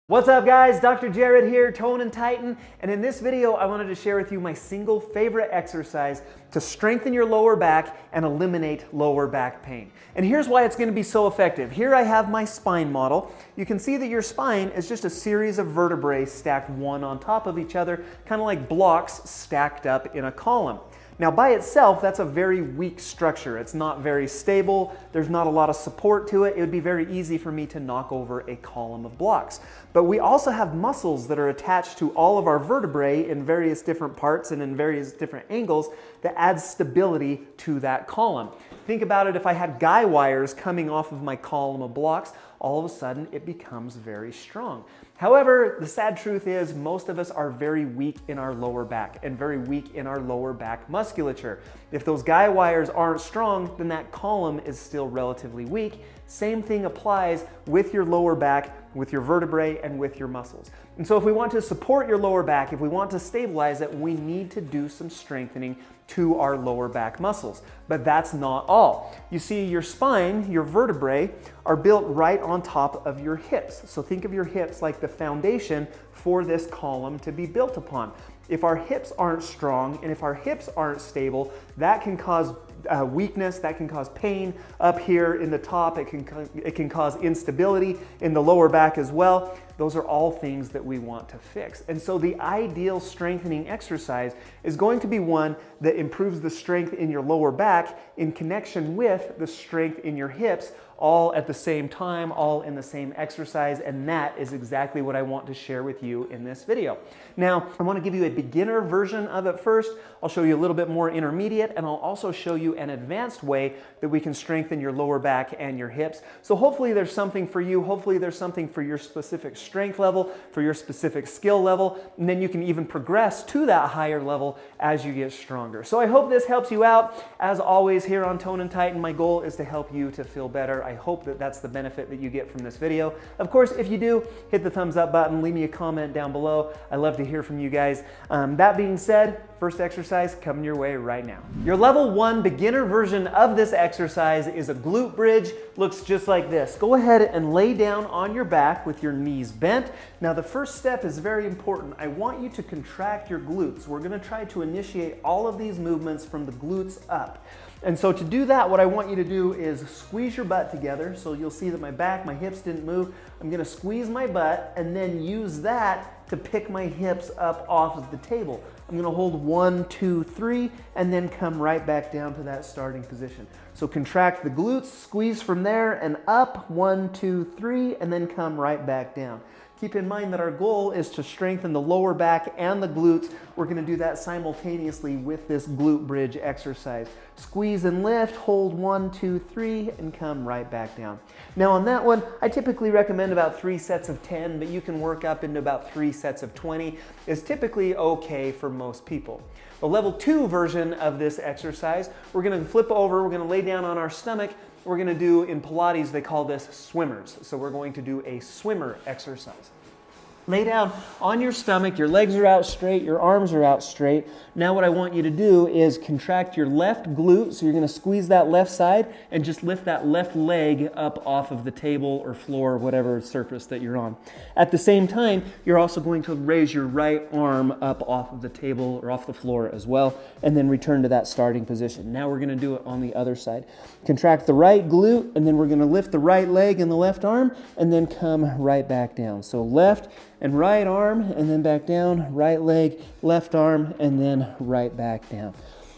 What's up guys, Dr. Jared here, Tone and Tighten, and in this video I wanted to share with you my single favorite exercise to strengthen your lower back and eliminate lower back pain. And here's why it's going to be so effective. Here I have my spine model. You can see that your spine is just a series of vertebrae stacked one on top of each other, kind of like blocks stacked up in a column. Now by itself, that's a very weak structure. It's not very stable. There's not a lot of support to it. It would be very easy for me to knock over a column of blocks. But we also have muscles that are attached to all of our vertebrae in various different parts and in various different angles that add stability to that column. Think about it, if I had guy wires coming off of my column of blocks, all of a sudden it becomes very strong. However, the sad truth is most of us are very weak in our lower back and very weak in our lower back musculature. If those guy wires aren't strong, then that column is still relatively weak. Same thing applies with your lower back, with your vertebrae, and with your muscles. And so if we want to support your lower back, if we want to stabilize it, we need to do some strengthening to our lower back muscles. But that's not all. You see, your spine, your vertebrae, are built right on top of your hips. So think of your hips like the foundation for this column to be built upon. If our hips aren't strong and if our hips aren't stable, that can cause weakness, that can cause pain up here in the top, it can cause instability in the lower back as well. Those are all things that we want to fix. And so the ideal strengthening exercise is going to be one that improves the strength in your lower back in connection with the strength in your hips, all at the same time, all in the same exercise, and that is exactly what I want to share with you in this video. Now, I want to give you a beginner version of it first. I'll show you a little bit more intermediate, and I'll also show you an advanced way that we can strengthen your lower back and your hips. So hopefully there's something for you. Hopefully there's something for your specific strength level, for your specific skill level, and then you can even progress to that higher level as you get stronger. So I hope this helps you out. As always, here on Tone and Tighten, my goal is to help you to feel better. I hope that that's the benefit that you get from this video. Of course, if you do, hit the thumbs up button, leave me a comment down below. I love to hear from you guys. That being said, first exercise coming your way right now. Your level 1 beginner version of this exercise is a glute bridge. Looks just like this. Go ahead and lay down on your back with your knees bent. Now the first step is very important. I want you to contract your glutes. We're going to try to initiate all of these movements from the glutes up. And so to do that, what I want you to do is squeeze your butt together. So you'll see that my back, my hips didn't move. I'm going to squeeze my butt and then use that to pick my hips up off of the table. I'm going to hold 1, 2, 3, and then come right back down to that starting position. So contract the glutes, squeeze from there and up, 1, 2, 3, and then come right back down. Keep in mind that our goal is to strengthen the lower back and the glutes. We're going to do that simultaneously with this glute bridge exercise. Squeeze and lift, hold 1, 2, 3, and come right back down. Now on that one, I typically recommend about 3 sets of 10, but you can work up into about 3 sets of 20. Is typically okay for most people. The level 2 version of this exercise, we're going to flip over, we're going to lay down on our stomach. We're going to do, in Pilates, they call this swimmers. So we're going to do a swimmer exercise. Lay down on your stomach, your legs are out straight, your arms are out straight. Now what I want you to do is contract your left glute, so you're going to squeeze that left side and just lift that left leg up off of the table or floor or whatever surface that you're on. At the same time, you're also going to raise your right arm up off of the table or off the floor as well, and then return to that starting position. Now we're going to do it on the other side. Contract the right glute, and then we're going to lift the right leg and the left arm, and then come right back down. So left and right arm, and then back down, right leg, left arm, and then right back down.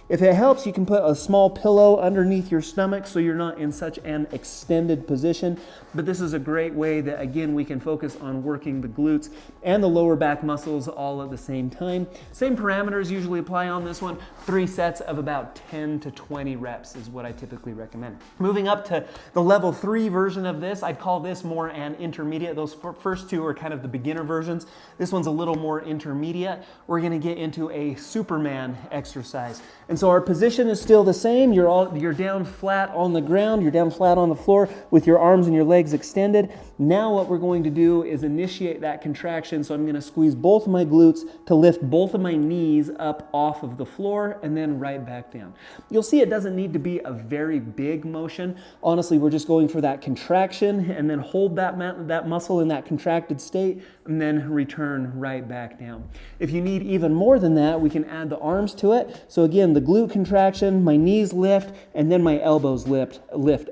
If it helps, you can put a small pillow underneath your stomach so you're not in such an extended position. But this is a great way that, again, we can focus on working the glutes and the lower back muscles all at the same time. Same parameters usually apply on this one. 3 sets of about 10 to 20 reps is what I typically recommend. Moving up to the level 3 version of this, I'd call this more an intermediate. Those first 2 are kind of the beginner versions. This one's a little more intermediate. We're going to get into a Superman exercise. And so our position is still the same. You're down flat on the ground. You're down flat on the floor with your arms and your legs extended. Now what we're going to do is initiate that contraction. So I'm going to squeeze both of my glutes to lift both of my knees up off of the floor and then right back down. You'll see it doesn't need to be a very big motion. Honestly, we're just going for that contraction and then hold that muscle in that contracted state and then return right back down. If you need even more than that, we can add the arms to it. So again, the glute contraction, my knees lift, and then my elbows lift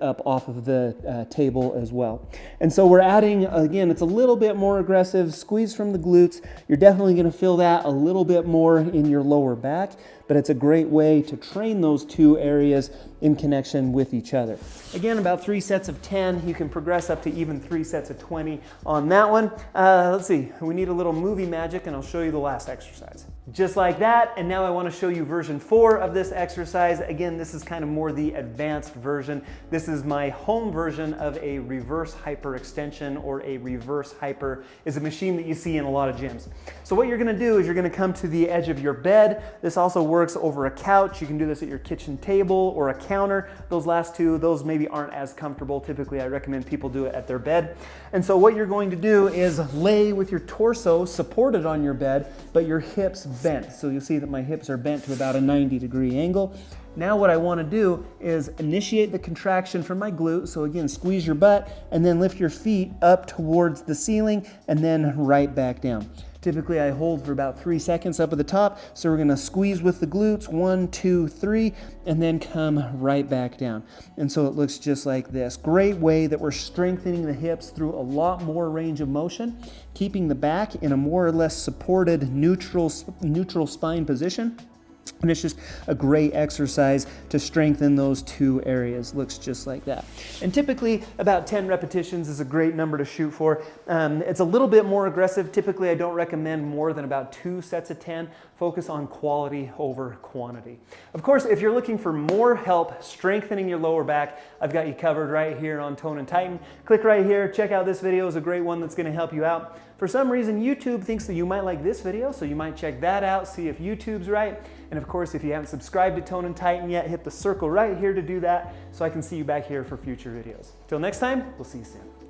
up off of the table as well. And so we're adding, again, it's a little bit more aggressive, squeeze from the glutes. You're definitely going to feel that a little bit more in your lower back, but it's a great way to train those two areas in connection with each other. Again, about 3 sets of 10. You can progress up to even 3 sets of 20 on that one. Let's see, we need a little movie magic and I'll show you the last exercise. Just like that, and now I want to show you version 4 of this exercise. Again, this is kind of more the advanced version. This is my home version of a reverse hyperextension, or a reverse hyper is a machine that you see in a lot of gyms. So what you're going to do is you're going to come to the edge of your bed. This also works over a couch. You can do this at your kitchen table or a counter. Those last two, those maybe aren't as comfortable. Typically, I recommend people do it at their bed. And so what you're going to do is lay with your torso supported on your bed, but your hips bent. So you'll see that my hips are bent to about a 90-degree angle. Now what I want to do is initiate the contraction from my glute. So again, squeeze your butt and then lift your feet up towards the ceiling and then right back down. Typically I hold for about 3 seconds up at the top. So we're going to squeeze with the glutes, 1, 2, 3, and then come right back down. And so it looks just like this. Great way that we're strengthening the hips through a lot more range of motion, keeping the back in a more or less supported neutral spine position. And it's just a great exercise to strengthen those two areas. Looks just like that. And typically about 10 repetitions is a great number to shoot for. It's a little bit more aggressive. Typically I don't recommend more than about 2 sets of 10. Focus on quality over quantity. Of course, if you're looking for more help strengthening your lower back, I've got you covered right here on Tone and Tighten. Click right here. Check out this video. It's a great one that's going to help you out. For some reason, YouTube thinks that you might like this video, so you might check that out, see if YouTube's right. And of course, if you haven't subscribed to Tone and Tighten yet, hit the circle right here to do that so I can see you back here for future videos. Till next time, we'll see you soon.